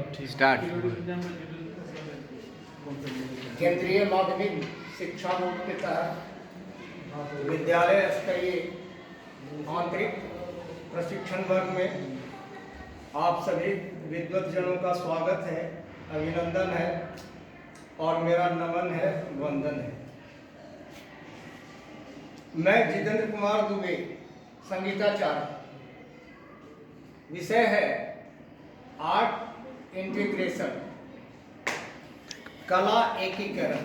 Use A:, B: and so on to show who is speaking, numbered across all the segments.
A: Start.
B: केंद्रीय माध्यमिक शिक्षा बोर्ड के तहत विद्यालय स्तरीय आंतरिक प्रशिक्षण वर्ग में आप सभी विद्वत्जनों का स्वागत है, अभिनंदन है और मेरा नमन है, वंदन है। मैं जितेंद्र कुमार दुबे, संगीताचार्य। विषय है आर्ट इंटीग्रेशन, कला एकीकरण।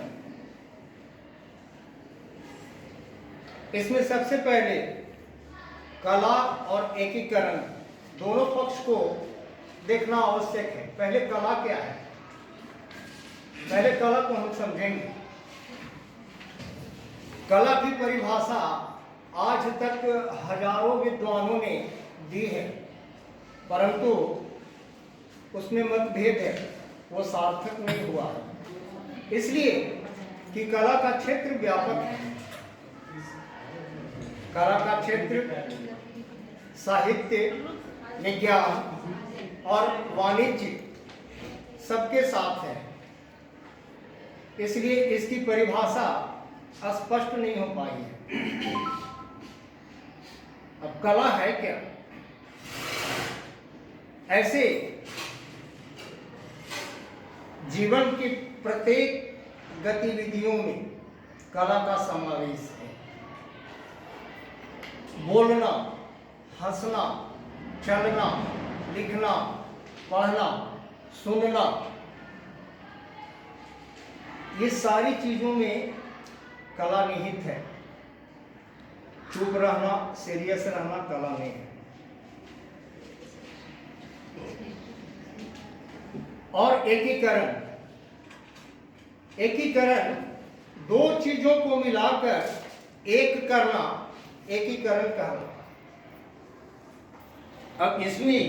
B: इसमें सबसे पहले कला और एकीकरण दोनों पक्ष को देखना आवश्यक है। पहले कला क्या है, पहले कला को हम समझेंगे। कला की परिभाषा आज तक हजारों विद्वानों ने दी है, परंतु उसमें मतभेद है, वो सार्थक नहीं हुआ है। इसलिए कि कला का क्षेत्र व्यापक है। कला का क्षेत्र साहित्य, विज्ञान और वाणिज्य सबके साथ है, इसलिए इसकी परिभाषा स्पष्ट नहीं हो पाई है। अब कला है क्या? ऐसे जीवन की प्रत्येक गतिविधियों में कला का समावेश है। बोलना, हंसना, चलना, लिखना, पढ़ना, सुनना, ये सारी चीजों में कला निहित है। चुप रहना, सीरियस रहना कला नहीं है। और एकीकरण, एकीकरण दो चीजों को मिलाकर एक करना एकीकरण कहना। अब इसमें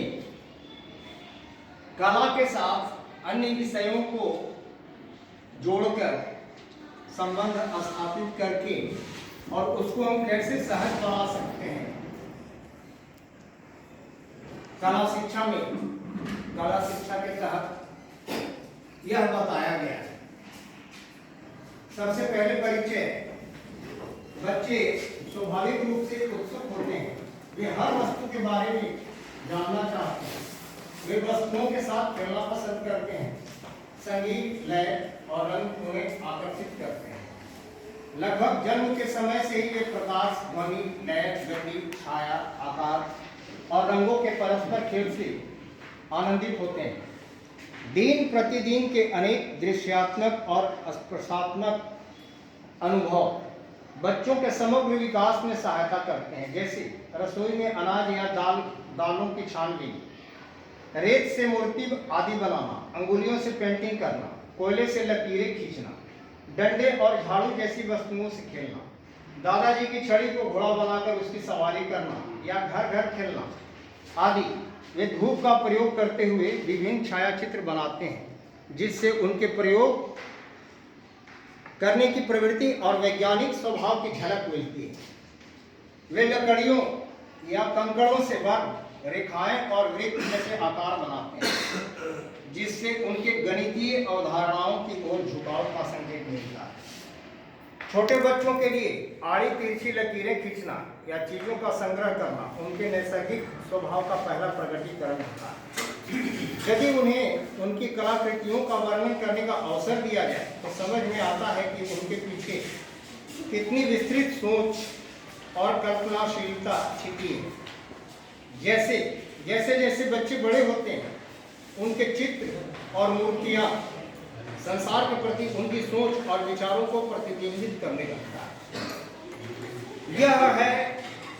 B: कला के साथ अन्य विषयों को जोड़कर संबंध स्थापित करके और उसको हम कैसे सहज बना सकते हैं। कला शिक्षा में, कला शिक्षा के तहत यह बताया गया है। सबसे पहले परिचय। बच्चे स्वाभाविक रूप से उत्सुक होते हैं, वे हर वस्तु के बारे में जानना चाहते हैं, वे वस्तुओं के साथ खेलना पसंद करते हैं। संगीत, लय और रंग उन्हें आकर्षित करते हैं। लगभग जन्म के समय से ही वे प्रकाश, ध्वनि, लय, गति, छाया, आकार और रंगों के परस्पर खेल से आनंदित होते हैं। दिन प्रतिदिन के अनेक दृश्यात्मक और स्पर्शात्मक अनुभव बच्चों के समग्र विकास में सहायता करते हैं, जैसे रसोई में अनाज या दालों की छानबीन, रेत से मूर्ति आदि बनाना, अंगुलियों से पेंटिंग करना, कोयले से लकीरें खींचना, डंडे और झाड़ू जैसी वस्तुओं से खेलना, दादाजी की छड़ी को घोड़ा बनाकर उसकी सवारी करना या घर घर खेलना आदि। वे धूप का प्रयोग करते हुए विभिन्न छायाचित्र बनाते हैं, जिससे उनके प्रयोग करने की प्रवृत्ति और वैज्ञानिक स्वभाव की झलक मिलती है। वे लकड़ियों या कंकड़ों से वर्ग, रेखाएं और वृत्त जैसे आकार बनाते हैं, जिससे उनके गणितीय अवधारणाओं की ओर झुकाव का संकेत मिलता है। छोटे बच्चों के लिए आड़ी तिरछी लकीरें खींचना या चीजों का संग्रह करना उनके नैसर्गिक स्वभाव का पहला प्रकटीकरण होता है। यदि उन्हें उनकी कलाकृतियों का वर्णन करने का अवसर दिया जाए तो समझ में आता है कि उनके पीछे कितनी विस्तृत सोच और कल्पनाशीलता छिपी है। जैसे जैसे जैसे बच्चे बड़े होते हैं, उनके चित्र और मूर्तियां संसार के प्रति उनकी सोच और विचारों को प्रतिबिंबित करने लगता है। यह है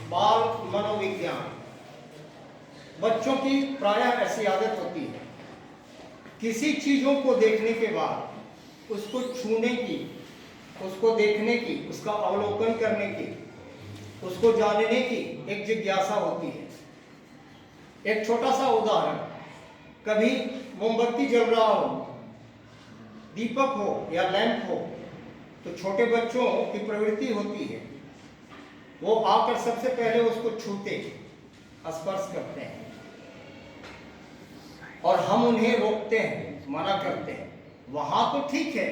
B: बाल मनोविज्ञान। बच्चों की प्रायः ऐसी आदत होती है, किसी चीजों को देखने के बाद उसको छूने की, उसको देखने की, उसका अवलोकन करने की, उसको जानने की एक जिज्ञासा होती है। एक छोटा सा उदाहरण, कभी मोमबत्ती जल रहा हो, दीपक हो या लैंप हो, तो छोटे बच्चों की प्रवृत्ति होती है, वो आकर सबसे पहले उसको छूते, स्पर्श करते हैं और हम उन्हें रोकते हैं, मना करते हैं, वहां तो ठीक है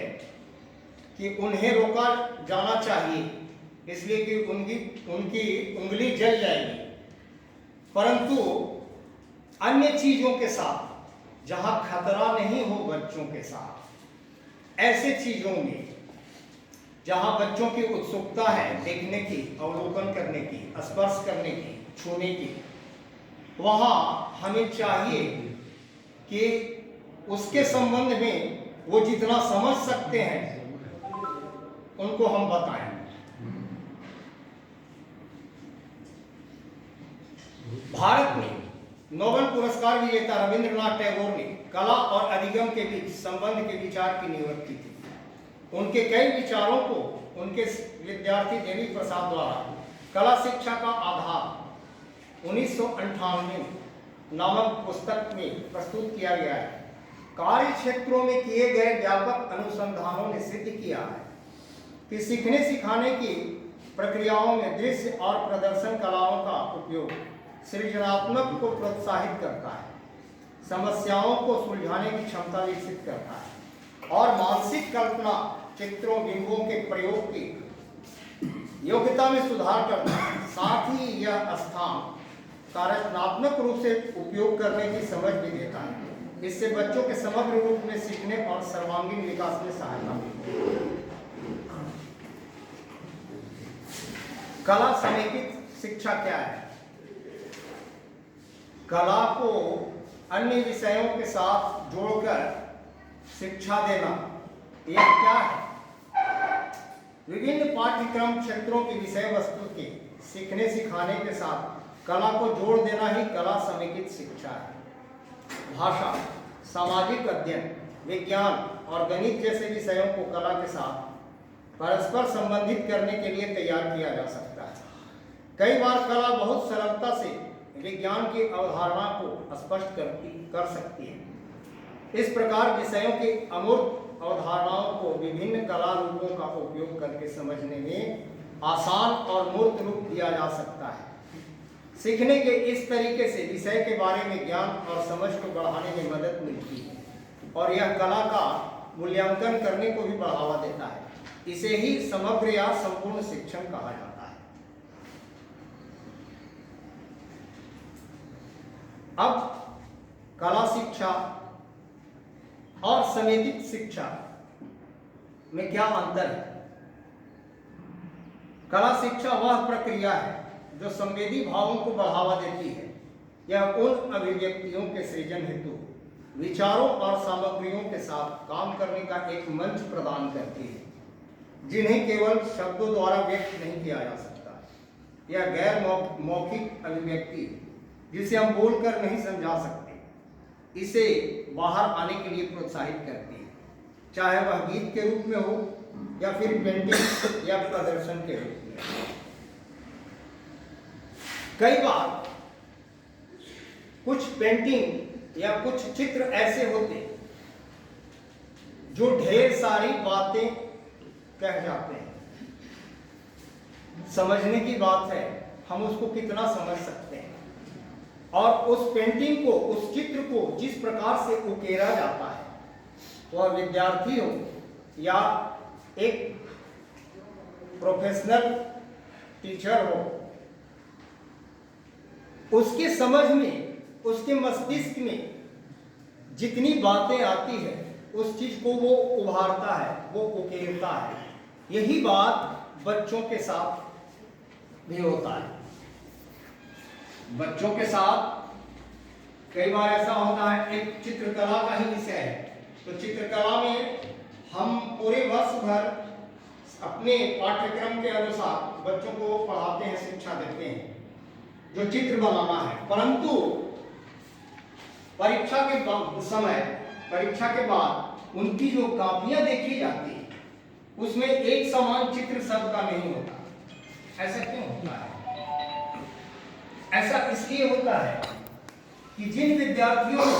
B: कि उन्हें रोका जाना चाहिए, इसलिए कि उनकी उंगली जल जाएगी। परंतु अन्य चीजों के साथ जहां खतरा नहीं हो बच्चों के साथ, ऐसे चीजों में जहां बच्चों की उत्सुकता है देखने की, अवलोकन करने की, स्पर्श करने की, छूने की, वहां हमें चाहिए कि उसके संबंध में वो जितना समझ सकते हैं उनको हम बताएं। भारत में नोबेल पुरस्कार विजेता रविंद्रनाथ टैगोर ने कला और अधिगम के बीच संबंध के विचार की नींव की थी। उनके कई विचारों को उनके विद्यार्थी देवी प्रसाद द्वारा कला शिक्षा का आधार 1998 नामक पुस्तक में प्रस्तुत किया गया है। कार्य क्षेत्रों में किए गए व्यापक अनुसंधानों ने सिद्ध किया है कि सीखने सिखाने की प्रक्रियाओं में दृश्य और प्रदर्शन कलाओं का उपयोग सृजनात्मक को प्रोत्साहित करता है, समस्याओं को सुलझाने की क्षमता विकसित करता है और मानसिक कल्पना चित्रों बिंबुओं के प्रयोग की योग्यता में सुधार करता है। साथ ही यह स्थान कार्यात्मक रूप से उपयोग करने की समझ भी देता है। इससे बच्चों के समग्र रूप में सीखने और सर्वांगीण विकास में सहायता मिलती है। कला समेकित शिक्षा क्या है? कला को अन्य विषयों के साथ जोड़कर शिक्षा देना, यह क्या है? विभिन्न पाठ्यक्रम क्षेत्रों की विषय वस्तु के सीखने सिखाने के साथ कला को जोड़ देना ही कला समेकित शिक्षा है। भाषा, सामाजिक अध्ययन, विज्ञान और गणित जैसे विषयों को कला के साथ परस्पर संबंधित करने के लिए तैयार किया जा सकता है। कई बार कला बहुत सरलता से विज्ञान की अवधारणा को स्पष्ट कर सकती है। इस प्रकार विषयों की अमूर्त अवधारणाओं को विभिन्न कला रूपों का उपयोग करके समझने में आसान और मूर्त रूप दिया जा सकता है। सीखने के इस तरीके से विषय के बारे में ज्ञान और समझ को बढ़ाने में मदद मिलती है और यह कला का मूल्यांकन करने को भी बढ़ावा देता है। इसे ही समग्र या संपूर्ण शिक्षण कहा जाता है। अब कला शिक्षा और समेकित शिक्षा में क्या अंतर है? कला शिक्षा वह प्रक्रिया है जो संवेदी भावों को बढ़ावा देती है। यह उन अभिव्यक्तियों के सृजन हेतु विचारों और सामग्रियों के साथ काम करने का एक मंच प्रदान करती है जिन्हें केवल शब्दों द्वारा व्यक्त नहीं किया जा सकता। यह गैर मौखिक अभिव्यक्ति जिसे हम बोलकर नहीं समझा सकते, इसे बाहर आने के लिए प्रोत्साहित करती है, चाहे वह गीत के रूप में हो या फिर पेंटिंग या प्रदर्शन के रूप में। कई बार कुछ पेंटिंग या कुछ चित्र ऐसे होते जो ढेर सारी बातें कह जाते हैं। समझने की बात है हम उसको कितना समझ सकते हैं, और उस पेंटिंग को, उस चित्र को जिस प्रकार से उकेरा जाता है, वह विद्यार्थी हो या एक प्रोफेशनल टीचर हो, उसके समझ में, उसके मस्तिष्क में जितनी बातें आती है उस चीज को वो उभारता है, वो उकेरता है। यही बात बच्चों के साथ भी होता है। बच्चों के साथ कई बार ऐसा होता है, एक चित्रकला का ही विषय है, तो चित्रकला में हम पूरे वर्ष भर अपने पाठ्यक्रम के अनुसार बच्चों को पढ़ाते हैं, शिक्षा देते हैं जो चित्र बनाना है। परंतु परीक्षा के समय, परीक्षा के बाद उनकी जो कापियां देखी जाती है उसमें एक समान चित्र सबका नहीं होता। ऐसा क्यों होता है? ऐसा इसलिए होता है कि जिन विद्यार्थियों ने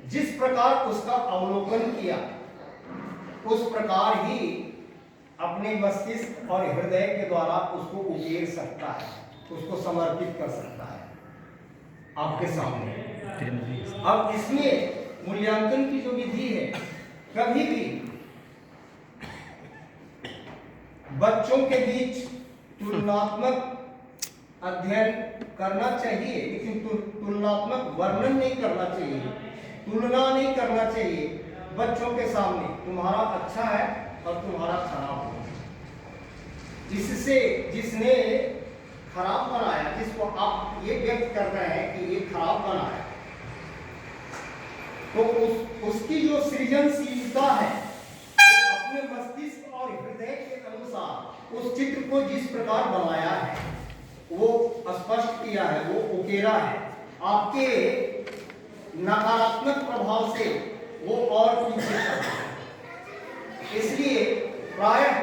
B: जिस प्रकार उसका अवलोकन किया उस प्रकार ही अपने मस्तिष्क और हृदय के द्वारा उसको उकेर सकता है, उसको समर्पित कर सकता है आपके सामने। अब इसमें मूल्यांकन की जो विधि है, कभी भी बच्चों के बीच तुलनात्मक अध्ययन करना चाहिए, लेकिन तुलनात्मक वर्णन नहीं करना चाहिए, तुलना नहीं करना चाहिए बच्चों के सामने तुम्हारा अच्छा है और तुम्हारा खराब है। इससे जिसने खराब बनाया, जिसको आप ये व्यक्त कर रहे हैं कि ये खराब बनाया, तो उसकी जो सृजनशीलता है, तो अपने मस्तिष्क और हृदय के अनुसार उस चित्र को जिस प्रकार बनाया है, वो स्पष्ट किया है, वो उकेरा है। आपके नकारात्मक प्रभाव से वो और पीछे चला है। इसलिए प्रायः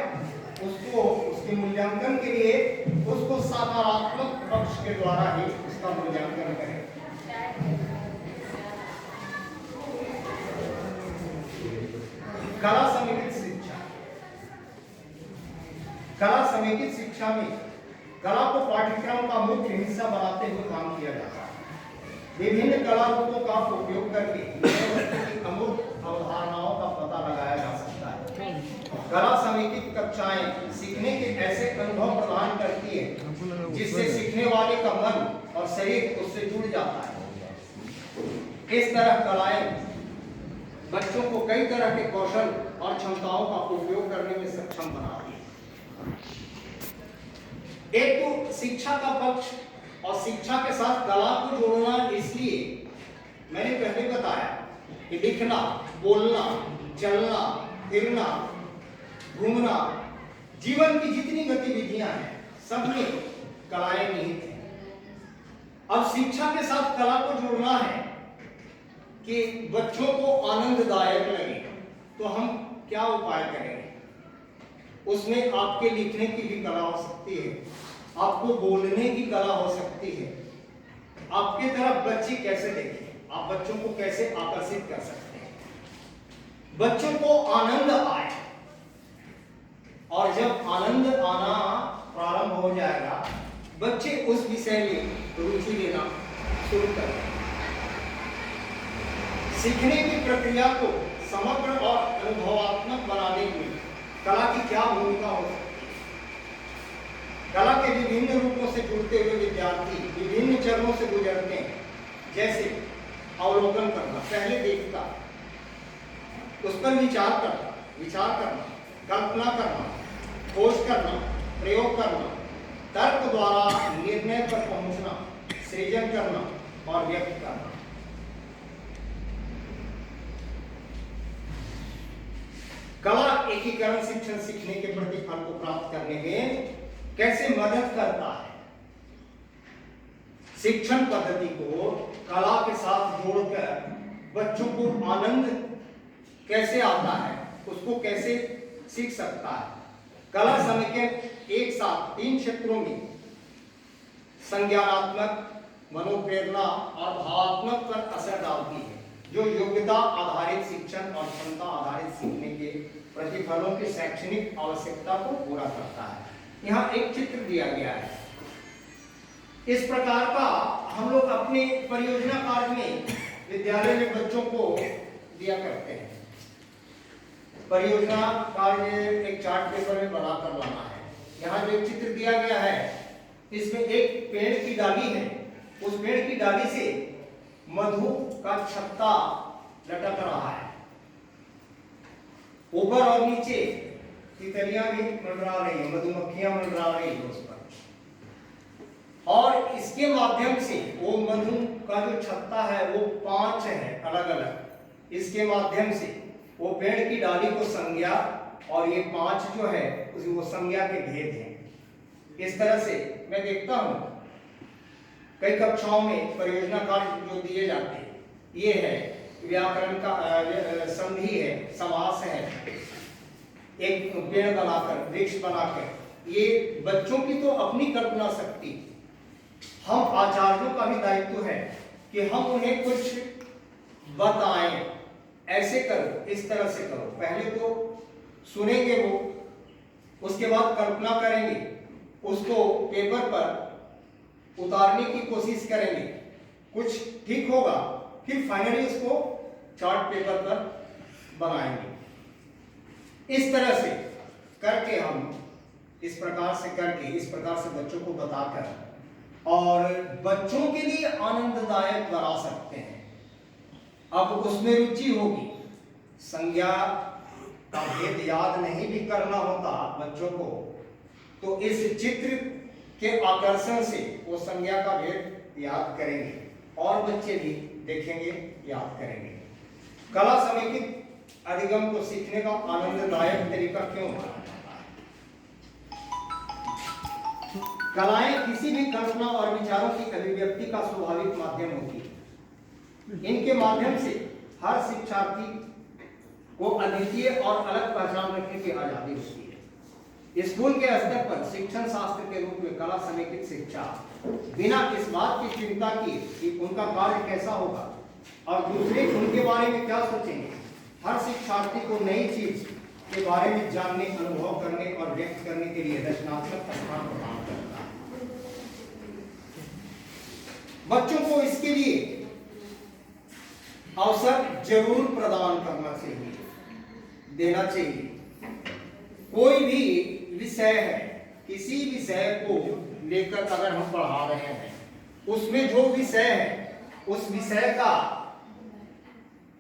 B: उसको उसके मूल्यांकन के लिए उसको सकारात्मक पक्ष के द्वारा ही उसका मूल्यांकन करें। कला समेकित शिक्षा। कला समेकित शिक्षा में कला को पाठ्यक्रम का मुख्य हिस्सा बनाते हुए काम किया जाता है। विभिन्न कला रूपों का उपयोग करके की अमूर्त अवधारणाओं का पता लगाया जा सकता है। कला समेकित कक्षाएं सीखने के ऐसे अनुभव प्रदान करती है जिससे सीखने वाले का मन और शरीर उससे जुड़ जाता है। इस तरह कलाएं बच्चों को कई तरह के कौशल और क्षमताओं का उपयोग करने में सक्षम बनाती है। एक तो शिक्षा का पक्ष, और शिक्षा के साथ कला को जोड़ना, इसलिए मैंने पहले बताया कि लिखना, बोलना, चलना, फिरना, घूमना, जीवन की जितनी गतिविधियां हैं, सब में कलाएं निहित हैं। अब शिक्षा के साथ कला को जोड़ना है कि बच्चों को आनंददायक लगे, तो हम क्या उपाय करेंगे? उसमें आपके लिखने की भी कला हो सकती है, आपको बोलने की कला हो सकती है। आपके तरफ बच्चे कैसे देखें, आप बच्चों को कैसे आकर्षित कर सकते हैं, बच्चों को आनंद आए, और जब आनंद आना प्रारंभ हो जाएगा, बच्चे उस विषय में रुचि लेना शुरू कर देंगे। सीखने की प्रक्रिया को समग्र और अनुभवात्मक बनाने में कला की क्या भूमिका हो सकती है? कला के विभिन्न रूपों से जुड़ते हुए विद्यार्थी विभिन्न चरणों से गुजरते हैं, जैसे अवलोकन करना, पहले देखता, उस पर विचार करना, कल्पना करना, खोज करना, प्रयोग करना, तर्क द्वारा निर्णय पर पहुंचना, सृजन करना और व्यक्त करना। कला एकीकरण शिक्षण सीखने के प्रतिफल को प्राप्त करने में कैसे मदद करता है? शिक्षण पद्धति को कला के साथ जोड़कर बच्चों को आनंद कैसे आता है, उसको कैसे सीख सकता है? कला समेकित एक साथ 3 क्षेत्रों में संज्ञानात्मक, मनोप्रेरणा और भावात्मक पर असर डालती है, जो योग्यता आधारित शिक्षण और क्षमता आधारित सीखने के प्रतिफलों की शैक्षणिक आवश्यकता को पूरा करता है। यहाँ एक चित्र दिया गया है। इस प्रकार का हम लोग अपने परियोजना कार्य में विद्यालय में बच्चों को दिया करते हैं। परियोजना कार्य एक चार्ट पेपर में बनाकर लाना है। यहाँ जो एक चित्र दिया गया है, इसमें एक पेड़ की डाली है, उस पेड़ की डाली से मधु का छत्ता लटक रहा है, ऊपर और नीचे तितलियां भी मंडरा रही है, मधुमक्खियां मंडरा रही है उस पर, और इसके माध्यम से वो मधु का जो छत्ता है वो 5 है अलग अलग, इसके माध्यम से वो पेड़ की डाली को संज्ञा, और ये 5 जो है वो संज्ञा के भेद हैं। इस तरह से मैं देखता हूं कई कक्षाओं में परियोजना कार्य जो दिए जाते हैं, ये है व्याकरण का संधि है, समास है, एक पेड़ बनाकर, वृक्ष बनाकर। ये बच्चों की तो अपनी कल्पना शक्ति, हम आचार्यों का भी दायित्व है कि हम उन्हें कुछ बताएं, ऐसे करो, इस तरह से करो। पहले तो सुनेंगे वो, उसके बाद कल्पना करेंगे, उसको पेपर पर उतारने की कोशिश करेंगे, कुछ ठीक होगा फिर फाइनली उसको चार्ट पेपर पर बनाएंगे। इस तरह से करके हम इस प्रकार से बच्चों को बताकर और बच्चों के लिए आनंददायक बना सकते हैं। अब उसमें रुचि होगी, संज्ञा का भेद याद नहीं भी करना होता बच्चों को, तो इस चित्र के आकर्षण से वो संज्ञा का भेद याद करेंगे और बच्चे भी देखेंगे, याद करेंगे। कला समेकित अधिगम को सीखने का आनंददायक तरीका क्यों माना जाता है? कलाएं किसी भी कल्पना और विचारों की अभिव्यक्ति का स्वाभाविक माध्यम होती है। इनके माध्यम से हर शिक्षार्थी को अद्वितीय और अलग पहचान रखने की आजादी होती है। स्कूल के स्तर पर शिक्षण शास्त्र के रूप में कला समेकित शिक्षा बिना इस बात की चिंता किए कि उनका कार्य कैसा होगा और दूसरे उनके बारे में क्या सोचेंगे, हर शिक्षार्थी को नई चीज के बारे में जानने, अनुभव करने और व्यक्त करने के लिए रचनात्मक स्थान प्रदान करता है। बच्चों को इसके लिए अवसर जरूर प्रदान करना चाहिए, देना चाहिए। कोई भी विषय है, किसी विषय को लेकर अगर हम पढ़ा रहे हैं, उसमें जो विषय है उस विषय का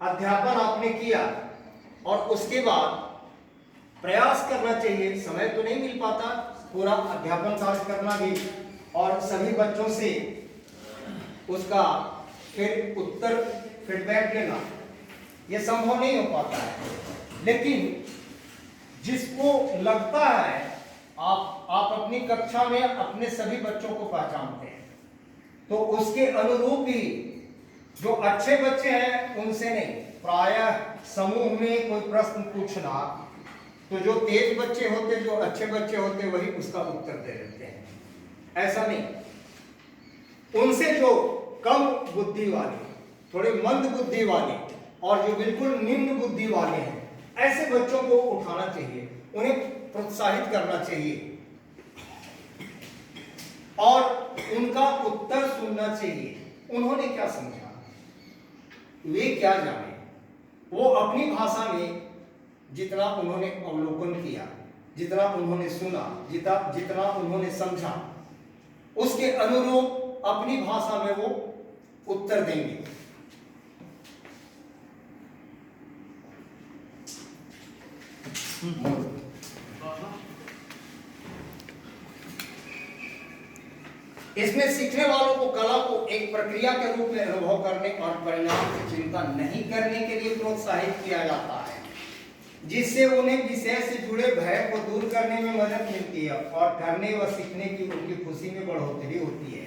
B: अध्यापन आपने किया और उसके बाद प्रयास करना चाहिए। समय तो नहीं मिल पाता पूरा अध्यापन कार्य करना भी और सभी बच्चों से उसका फिर उत्तर फीडबैक लेना, यह संभव नहीं हो पाता है। लेकिन जिसको लगता है आप अपनी कक्षा में अपने सभी बच्चों को पहचानते हैं, तो उसके अनुरूप ही जो अच्छे बच्चे हैं उनसे नहीं, प्रायः समूह में कोई प्रश्न पूछना, तो जो तेज बच्चे होते, जो अच्छे बच्चे होते, वही उसका उत्तर दे देते हैं। ऐसा नहीं, उनसे जो कम बुद्धि वाले, थोड़े मंद बुद्धि वाले और जो बिल्कुल निम्न बुद्धि वाले हैं, ऐसे बच्चों को उठाना चाहिए, उन्हें प्रोत्साहित करना चाहिए और उनका उत्तर सुनना चाहिए। उन्होंने क्या समझा, वे क्या जाने, वो अपनी भाषा में जितना उन्होंने अवलोकन किया, जितना उन्होंने सुना, जितना उन्होंने समझा, उसके अनुरूप अपनी भाषा में वो उत्तर देंगे। इसमें सीखने वालों को कला को एक प्रक्रिया के रूप में अनुभव करने और परिणाम की चिंता नहीं करने के लिए प्रोत्साहित किया जाता है, जिससे उन्हें विषय से जुड़े भय को दूर करने में मदद मिलती है और करने व सीखने की उनकी खुशी में बढ़ोतरी होती है।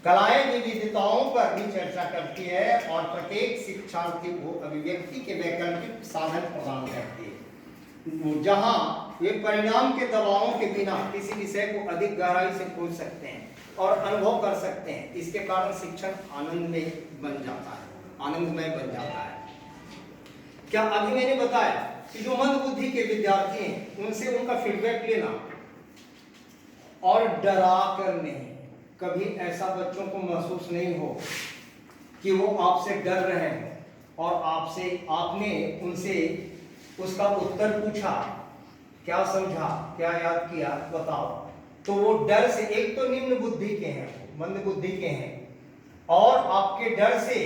B: कलाएं विविधताओं पर भी चर्चा करती है और प्रत्येक शिक्षार्थी को अभिव्यक्ति के वैकल्पिक साधन प्रदान करती है, जहां वे परिणाम के दबावों के बिना किसी विषय को अधिक गहराई से खोज सकते हैं और अनुभव कर सकते हैं। इसके कारण शिक्षण आनंदमय बन जाता है। क्या अभी मैंने बताया कि जो मंद बुद्धि के विद्यार्थी हैं उनसे उनका फीडबैक लेना और डरा कर नहीं, कभी ऐसा बच्चों को महसूस नहीं हो कि वो आपसे डर रहे हैं और आपने उनसे उसका उत्तर पूछा, क्या समझा, क्या याद किया, बताओ, तो वो डर से, एक तो निम्न बुद्धि के हैं, मंद बुद्धि के हैं, और आपके डर से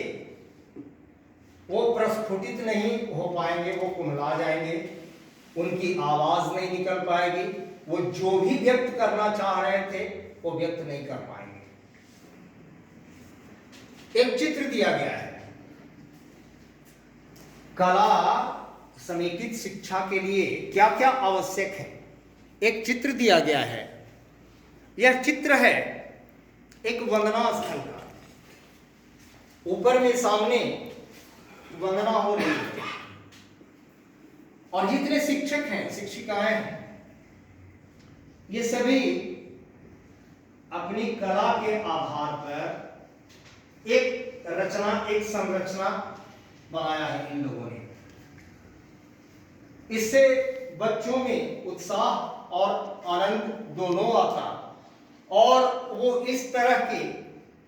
B: वो प्रस्फुटित नहीं हो पाएंगे, वो कुम्हला जाएंगे, उनकी आवाज नहीं निकल पाएगी, वो जो भी व्यक्त करना चाह रहे थे वो व्यक्त नहीं कर पाएंगे। एक चित्र दिया गया है, कला समेकित शिक्षा के लिए क्या क्या आवश्यक है। एक चित्र दिया गया है, यह चित्र है एक वंदना स्थल का, ऊपर में सामने वंदना हो रही है और जितने शिक्षक हैं, शिक्षिकाएं हैं, ये सभी अपनी कला के आधार पर एक रचना, एक संरचना बनाया है इन लोगों ने। इससे बच्चों में उत्साह और आनंद दोनों आता और वो इस तरह के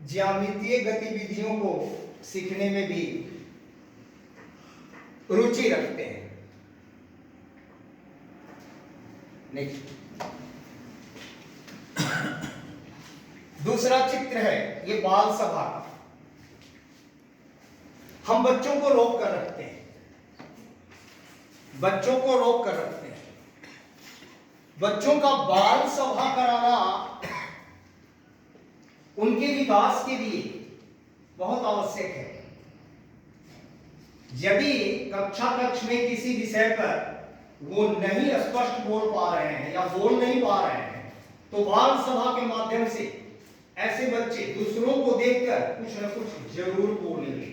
B: ज्यामितीय गतिविधियों को सीखने में भी रुचि रखते हैं। नेक्स्ट, दूसरा चित्र है ये बाल सभा का। हम बच्चों को रोक कर रखते हैं, बच्चों को रोक कर रखते हैं। बच्चों का बाल सभा कराना उनके विकास के लिए बहुत आवश्यक है। यदि कक्षा कक्ष में किसी विषय पर वो नहीं स्पष्ट बोल पा रहे हैं या बोल नहीं पा रहे हैं, तो बाल सभा के माध्यम से ऐसे बच्चे दूसरों को देखकर कुछ न कुछ जरूर बोलेंगे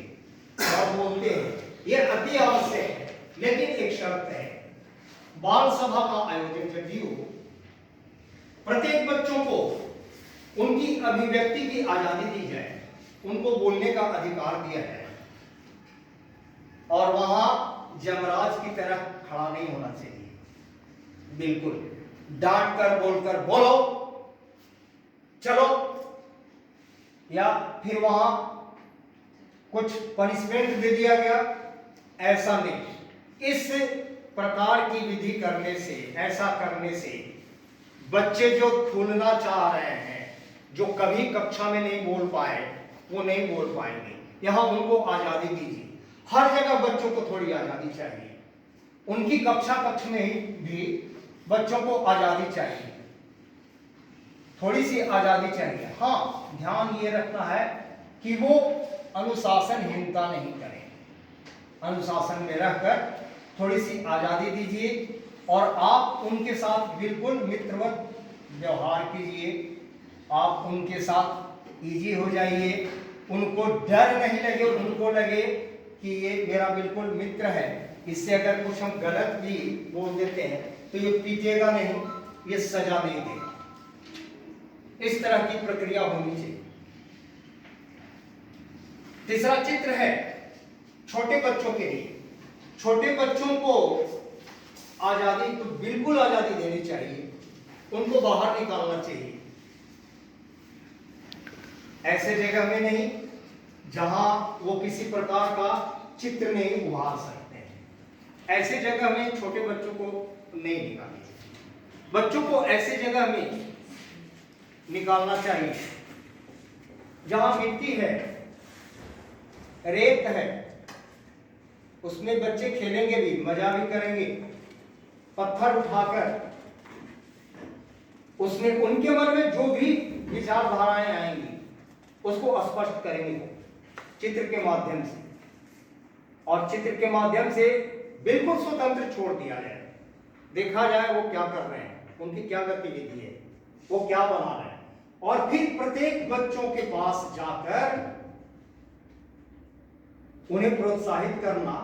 B: और बोलते हैं। यह अति आवश्यक है, लेकिन एक शर्त है। बाल सभा का आयोजन जब भी हो, प्रत्येक बच्चों को उनकी अभिव्यक्ति की आजादी दी जाए, उनको बोलने का अधिकार दिया जाए और वहां यमराज की तरह खड़ा नहीं होना चाहिए। बिल्कुल डांट कर बोलकर बोलो चलो, या फिर वहां कुछ पनिशमेंट दे दिया गया, ऐसा नहीं। इस प्रकार की विधि करने से, ऐसा करने से बच्चे जो खुलना चाह रहे हैं, जो कभी कक्षा में नहीं बोल पाए, वो नहीं बोल पाएंगे। यहां उनको आजादी दीजिए। हर जगह बच्चों को थोड़ी आजादी चाहिए। उनकी कक्षा कक्ष में ही भी बच्चों को आजादी चाहिए, थोड़ी सी आजादी चाहिए। हाँ, ध्यान ये रखना है कि वो अनुशासनहीनता नहीं करें। अनुशासन में रहकर थोड़ी सी आजादी दीजिए और आप उनके साथ बिल्कुल मित्रवत व्यवहार कीजिए। आप उनके साथ इजी हो जाइए, उनको डर नहीं लगे, उनको लगे कि ये मेरा बिल्कुल मित्र है, इससे अगर कुछ हम गलत भी बोल देते हैं तो ये पीटेगा नहीं, ये सजा नहीं देगा। इस तरह की प्रक्रिया होनी चाहिए। तीसरा चित्र है छोटे बच्चों के लिए। छोटे बच्चों को आजादी, तो बिल्कुल आजादी देनी चाहिए, उनको बाहर निकालना चाहिए। ऐसे जगह में नहीं जहां वो किसी प्रकार का चित्र नहीं उभार सकते हैं। ऐसे जगह में छोटे बच्चों को नहीं निकालना चाहिए। बच्चों को ऐसे जगह में निकालना चाहिए जहां मिट्टी है, रेत है, उसमें बच्चे खेलेंगे भी, मजा भी करेंगे। पत्थर उठाकर उसमें उनके मन में जो भी विचारधाराएं आएंगी उसको स्पष्ट करेंगे चित्र के माध्यम से, और चित्र के माध्यम से बिल्कुल स्वतंत्र छोड़ दिया जाए। देखा जाए वो क्या कर रहे हैं, उनकी क्या गतिविधि है, वो क्या बना रहे हैं, और फिर प्रत्येक बच्चों के पास जाकर उन्हें प्रोत्साहित करना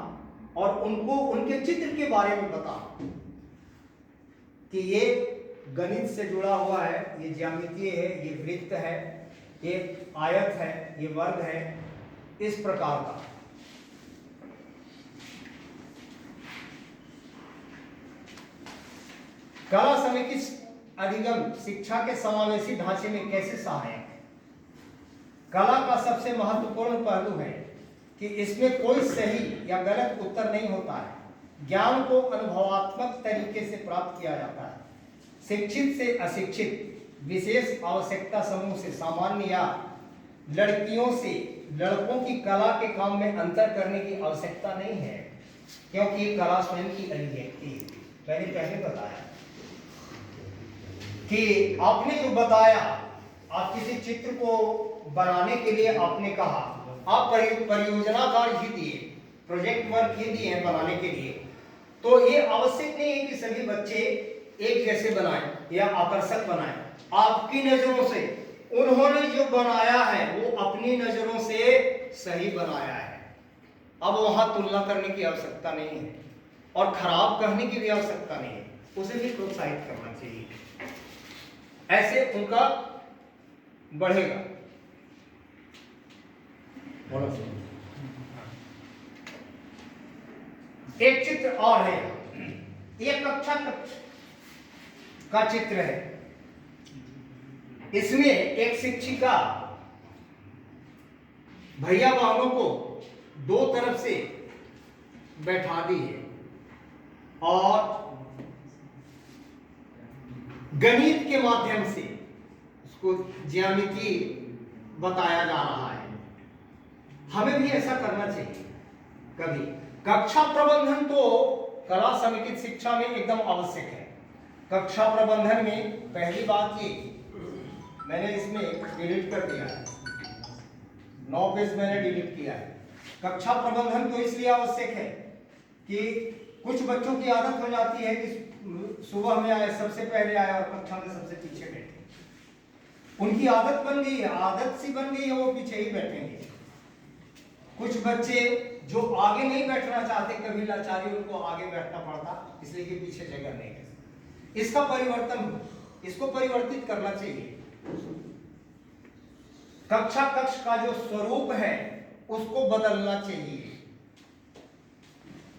B: और उनको उनके चित्र के बारे में बताना कि ये गणित से जुड़ा हुआ है, ये ज्यामितीय है, ये वृत्त है, ये आयत है, ये वर्ग है, इस प्रकार का। कला समिति अधिगम शिक्षा के समावेशी ढांचे में कैसे सहायक है? कला का सबसे महत्वपूर्ण पहलू है कि इसमें कोई सही या गलत उत्तर नहीं होता है। ज्ञान को अनुभवात्मक तरीके से प्राप्त किया जाता है। शिक्षित से अशिक्षित, विशेष आवश्यकता समूह से सामान्य या लड़कियों से लड़कों की कला के काम में अंतर करने की आवश्यकता नहीं है, क्योंकि कला स्वयं की अभिव्यक्ति है। मैंने पहले बताया कि आपने जो बताया, आप किसी चित्र को बनाने के लिए आपने कहा, आप परियोजना कार्य ही दिए, प्रोजेक्ट वर्क ही दिए हैं बनाने के लिए, तो ये आवश्यक नहीं है कि सभी बच्चे एक जैसे बनाएं या आकर्षक बनाएं। आपकी नजरों से उन्होंने जो बनाया है वो अपनी नजरों से सही बनाया है। अब वहां तुलना करने की आवश्यकता नहीं है और खराब कहने की भी आवश्यकता नहीं है, उसे भी प्रोत्साहित करना चाहिए, ऐसे उनका बढ़ेगा। एक चित्र और है, एक कक्षा का चित्र है। इसमें एक शिक्षिका भैया बहनों को दो तरफ से बैठा दी है और गणित के माध्यम से उसको ज्यामिति बताया जा रहा है। हमें भी ऐसा करना चाहिए कभी। कक्षा प्रबंधन तो कला समेकित शिक्षा में एकदम आवश्यक है। कक्षा प्रबंधन में पहली बात ये, मैंने इसमें डिलीट कर दिया है, 9 पेज मैंने डिलीट किया है। कक्षा प्रबंधन तो इसलिए आवश्यक है कि कुछ बच्चों की आदत हो जाती है कि सुबह में आए, सबसे पहले आए और कक्षा में सबसे पीछे बैठे। उनकी आदत बन गई है, आदत सी बन गई है, वो पीछे ही बैठेंगे। कुछ बच्चे जो आगे नहीं बैठना चाहते, कभी लाचारी उनको आगे बैठना पड़ता, इसलिए कि पीछे जगह नहीं है। इसका परिवर्तन, इसको परिवर्तित करना चाहिए। कक्षा कक्ष का जो स्वरूप है उसको बदलना चाहिए।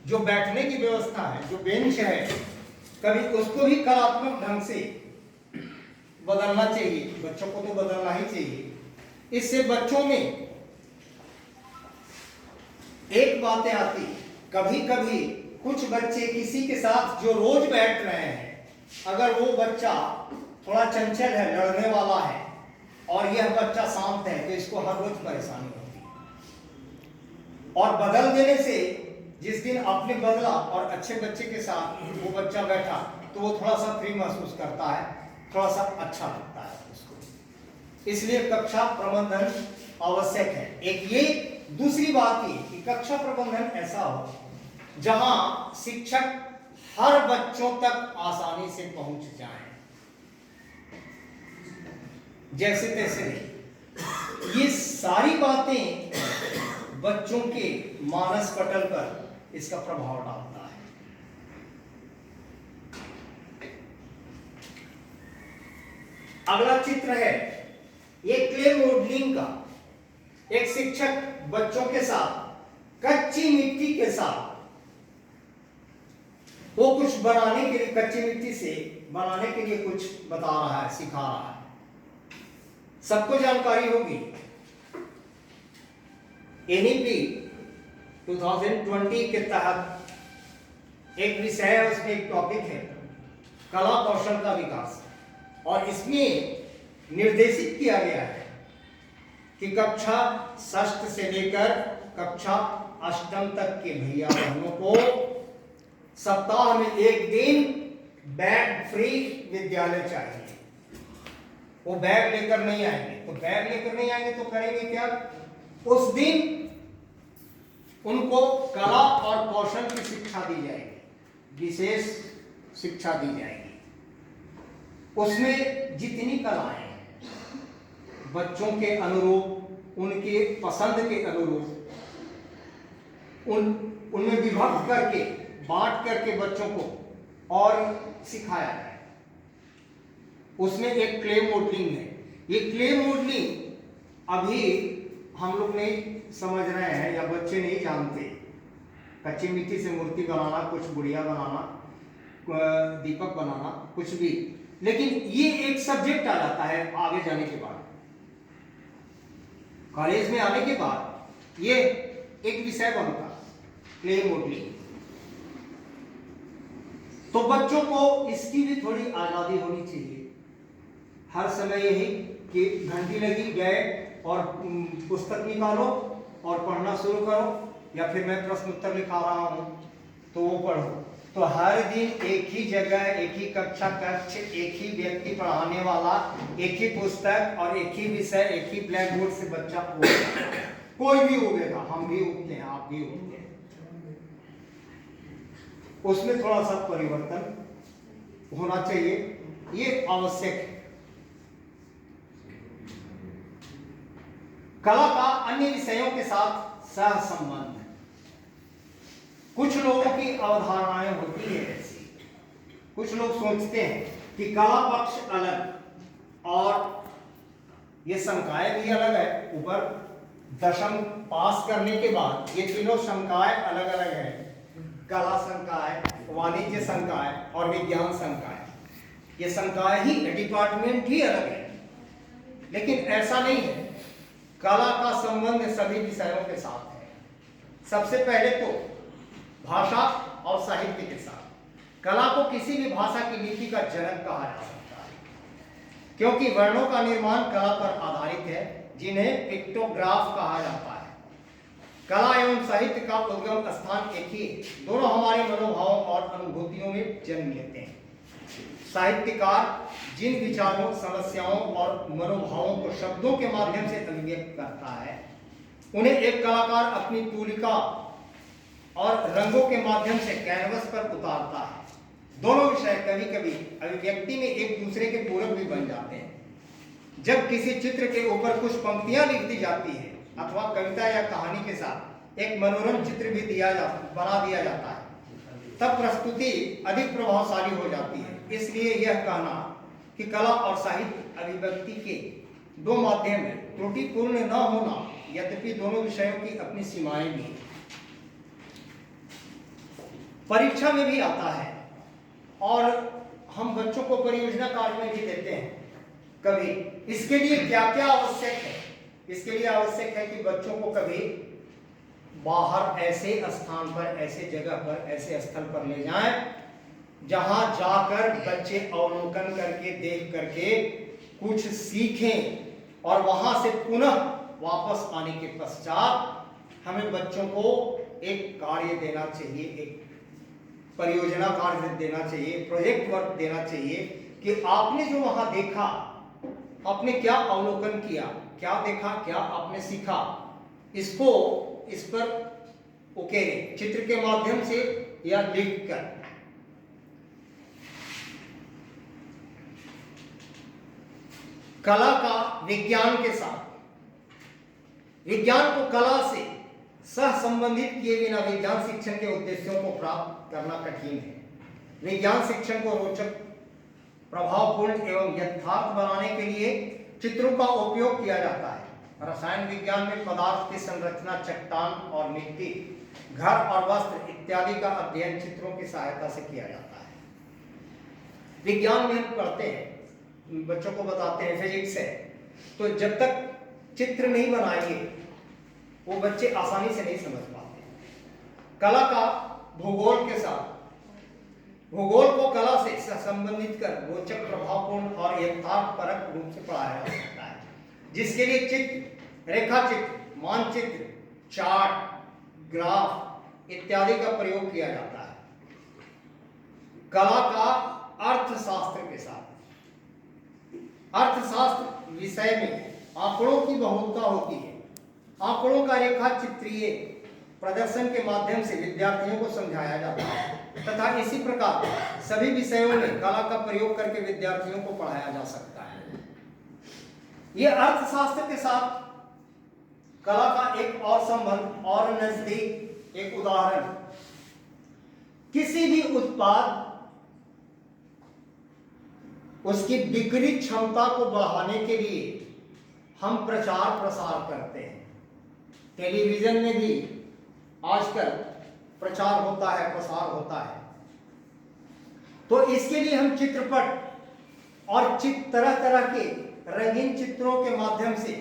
B: जो बैठने की व्यवस्था है, जो बेंच है, कभी उसको भी कलात्मक ढंग से बदलना चाहिए। बच्चों को तो बदलना ही चाहिए। इससे बच्चों में एक बातें आती, कभी कभी कुछ बच्चे किसी के साथ जो रोज बैठ रहे हैं, अगर वो बच्चा थोड़ा चंचल है, लड़ने वाला है, और यह बच्चा शांत है, तो इसको हर रोज परेशानी होती है। और बदल देने से, जिस दिन आपने बदला और अच्छे बच्चे के साथ वो बच्चा बैठा, तो वो थोड़ा सा फ्री महसूस करता है, थोड़ा सा अच्छा लगता है उसको। इसलिए कक्षा प्रबंधन आवश्यक है। एक ये, दूसरी बात ये कि कक्षा प्रबंधन ऐसा हो जहां शिक्षक हर बच्चों तक आसानी से पहुंच जाए, जैसे तैसे नहीं। ये सारी बातें बच्चों के मानस पटल पर इसका प्रभाव डालता है। अगला चित्र है ये क्ले मॉडलिंग का। एक शिक्षक बच्चों के साथ कच्ची मिट्टी के साथ वो कुछ बनाने के लिए, कच्ची मिट्टी से बनाने के लिए कुछ बता रहा है, सिखा रहा है। सबको जानकारी होगी एनईपी 2020 के तहत एक विषय है, उसमें एक टॉपिक है कला कौशल का विकास, और इसमें निर्देशित किया गया है कि कक्षा षष्ठ से लेकर कक्षा अष्टम तक के भैया बहनों को सप्ताह में एक दिन बैग फ्री विद्यालय चाहिए। वो बैग लेकर नहीं आएंगे, तो बैग लेकर नहीं आएंगे तो करेंगे क्या? उस दिन उनको कला और कौशल की शिक्षा दी जाएगी, विशेष शिक्षा दी जाएगी। उसमें जितनी कलाएं बच्चों के अनुरूप, उनके पसंद के अनुरूप, उनमें विभक्त करके, बांट करके बच्चों को और सिखाया जाए। उसमें एक क्ले मॉडलिंग है। ये क्ले मॉडलिंग अभी हम लोग नहीं समझ रहे हैं या बच्चे नहीं जानते। कच्ची मिट्टी से मूर्ति बनाना, कुछ गुड़िया बनाना, दीपक बनाना, कुछ भी, लेकिन ये एक सब्जेक्ट आ जाता है आगे जाने के बाद, कॉलेज में आने के बाद ये एक विषय बनता क्ले मॉडलिंग। तो बच्चों को इसकी भी थोड़ी आजादी होनी चाहिए। हर समय यही कि घंटी लगी, गए और पुस्तक निकालो और पढ़ना शुरू करो, या फिर मैं प्रश्न उत्तर लिखा रहा हूं तो वो पढ़ो। तो हर दिन एक ही जगह, एक ही कक्षा कक्ष, एक ही व्यक्ति पढ़ाने वाला, एक ही पुस्तक और एक ही विषय, एक ही ब्लैक बोर्ड से बच्चा कोई भी उगेगा। हम भी उगते हैं, आप भी उगते हैं। उसमें थोड़ा सा परिवर्तन होना चाहिए, ये आवश्यक है। कला का अन्य विषयों के साथ सह संबंध है। कुछ लोगों की अवधारणाएं होती है ऐसी, कुछ लोग सोचते हैं कि कला पक्ष अलग और ये संकाय भी अलग है। ऊपर दशम पास करने के बाद ये तीनों संकाय अलग अलग है, कला संकाय, वाणिज्य संकाय और विज्ञान संकाय। ये संकाय ही, डिपार्टमेंट ही अलग है। लेकिन ऐसा नहीं है, कला का संबंध सभी विषयों के साथ है। सबसे पहले तो भाषा और साहित्य के साथ। कला को किसी भी भाषा की नीति का जनक कहा जा सकता है, क्योंकि वर्णों का निर्माण कला पर आधारित है, जिन्हें पिक्टोग्राफ कहा जाता है। कला एवं साहित्य का उद्गम स्थान एक ही है, दोनों हमारे मनोभावों और अनुभूतियों में जन्म लेते हैं। साहित्यकार जिन विचारों, समस्याओं और मनोभावों को शब्दों के माध्यम से अभिव्यक्त करता है, उन्हें एक कलाकार अपनी तूलिका और रंगों के माध्यम से कैनवस पर उतारता है। दोनों विषय कभी कभी अभिव्यक्ति में एक दूसरे के पूरक भी बन जाते हैं। जब किसी चित्र के ऊपर कुछ पंक्तियां लिख दी जाती है अथवा कविता या कहानी के साथ एक मनोरम चित्र भी बना दिया जाता है, तब प्रस्तुति अधिक प्रभावशाली हो जाती है। इसलिए यह कहना कि कला और साहित्य अभिव्यक्ति के दो माध्यम है, त्रुटिपूर्ण न होना, यद्यपि दोनों विषयों की अपनी सीमाएं भी हैं। परीक्षा में भी आता है और हम बच्चों को परियोजना कार्य में भी देते हैं कभी। इसके लिए क्या क्या आवश्यक है? इसके लिए आवश्यक है कि बच्चों को कभी बाहर ऐसे स्थान पर, ऐसे जगह पर, ऐसे स्थल पर ले जाएं जहां जाकर बच्चे अवलोकन करके, देख करके कुछ सीखें, और वहां से पुनः वापस आने के पश्चात हमें बच्चों को एक कार्य देना चाहिए, एक परियोजना कार्य देना चाहिए, प्रोजेक्ट वर्क देना चाहिए कि आपने जो वहां देखा, आपने क्या अवलोकन किया, क्या देखा, क्या आपने सीखा, इसको इस पर उकेरे चित्र के माध्यम से या लिखकर। कला का विज्ञान के साथ, विज्ञान को कला से सह संबंधित किए बिना विज्ञान शिक्षण के उद्देश्यों को प्राप्त करना कठिन है। विज्ञान शिक्षण को रोचक, प्रभावपूर्ण एवं यथार्थ बनाने के लिए चित्रों का उपयोग किया जाता है। रसायन विज्ञान में पदार्थ की संरचना, चट्टान और मिट्टी, घर और वस्त्र इत्यादि का अध्ययन चित्रों की सहायता से किया जाता है। विज्ञान में हम पढ़ते हैं, बच्चों को बताते हैं, फिजिक्स है, तो जब तक चित्र नहीं बनाएंगे वो बच्चे आसानी से नहीं समझ पाते। कला का भूगोल के साथ, भूगोल को कला से संबंधित कर रोचक, प्रभावपूर्ण और यथार्थपरक रूप से पढ़ाया जा सकता है, जिसके लिए चित्र, रेखाचित्र, मानचित्र, चार्ट, ग्राफ इत्यादि का प्रयोग किया जाता है। कला का अर्थशास्त्र के साथ, अर्थशास्त्र विषय में आंकड़ों की बहुलता होती है। आंकड़ों का रेखा चित्रीय प्रदर्शन के माध्यम से विद्यार्थियों को समझाया जाता है, तथा इसी प्रकार सभी विषयों में कला का प्रयोग करके विद्यार्थियों को पढ़ाया जा सकता है। यह अर्थशास्त्र के साथ कला का एक और संबंध और नजदीक, एक उदाहरण, किसी भी उत्पाद उसकी बिक्री क्षमता को बढ़ाने के लिए हम प्रचार प्रसार करते हैं। टेलीविजन में भी आजकल प्रचार होता है, प्रसार होता है, तो इसके लिए हम चित्रपट और तरह तरह के रंगीन चित्रों के माध्यम से